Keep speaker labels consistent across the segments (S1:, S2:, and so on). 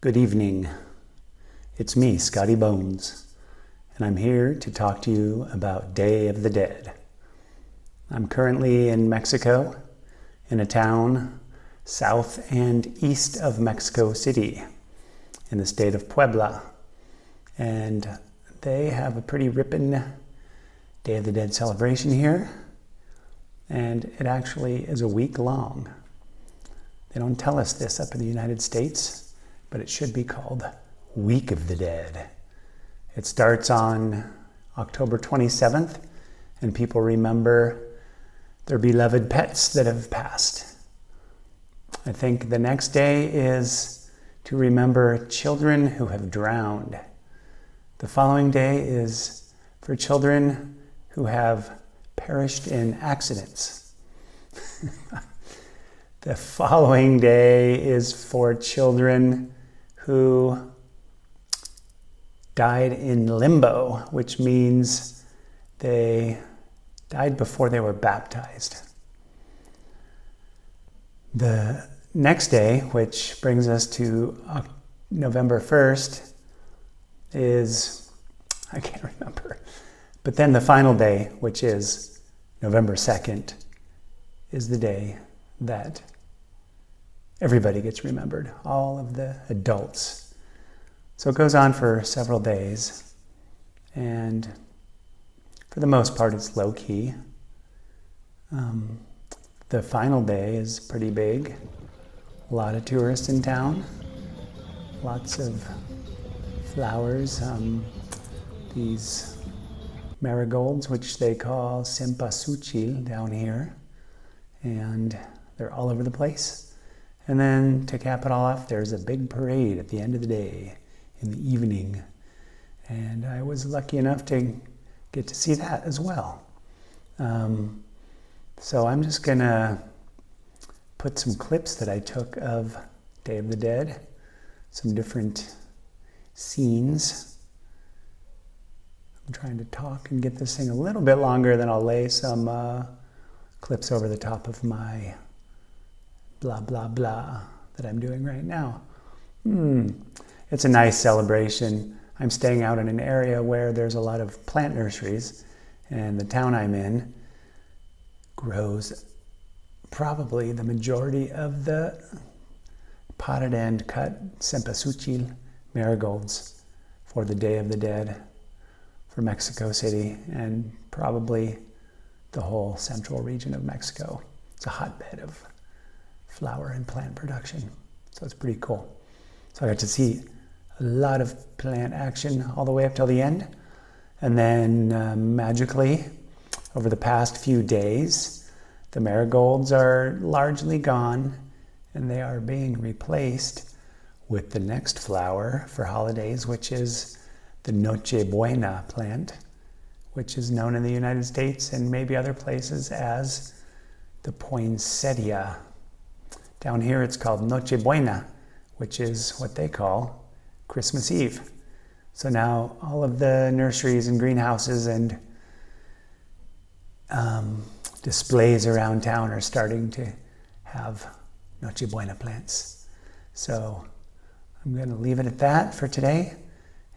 S1: Good evening. It's me, Scotty Bones, and I'm here to talk to you about Day of the Dead. I'm currently in Mexico, in a town south and east of Mexico City, in the state of Puebla, and they have a pretty ripping Day of the Dead celebration here, and it actually is a week long. They don't tell us this up in the United States, but it should be called Week of the Dead. It starts on October 27th, and people remember their beloved pets that have passed. I think the next day is to remember children who have drowned. The following day is for children who have perished in accidents. The following day is for children who died in limbo, which means they died before they were baptized. The next day, which brings us to November 1st, is, I can't remember, but then the final day, which is November 2nd, is the day that everybody gets remembered, all of the adults. So it goes on for several days, and for the most part it's low-key. The final day is pretty big. A lot of tourists in town, lots of flowers, these marigolds, which they call cempasúchil down here, and they're all over the place. And then to cap it all off, there's a big parade at the end of the day in the evening. And I was lucky enough to get to see that as well. So I'm just gonna put some clips that I took of Day of the Dead, some different scenes. I'm trying to talk and get this thing a little bit longer, then I'll lay some clips over the top of my blah, blah, blah that I'm doing right now. It's a nice celebration. I'm staying out in an area where there's a lot of plant nurseries, and the town I'm in grows probably the majority of the potted and cut cempasúchil marigolds for the Day of the Dead for Mexico City and probably the whole central region of Mexico. It's a hotbed of flower and plant production, so it's pretty cool. So I got to see a lot of plant action all the way up till the end, and then magically over the past few days the marigolds are largely gone, and they are being replaced with the next flower for holidays, which is the Noche Buena plant, which is known in the United States and maybe other places as the poinsettia. Down here it's called Noche Buena, which is what they call Christmas Eve. So now all of the nurseries and greenhouses and displays around town are starting to have Noche Buena plants. So I'm going to leave it at that for today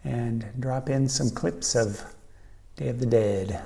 S1: and drop in some clips of Day of the Dead.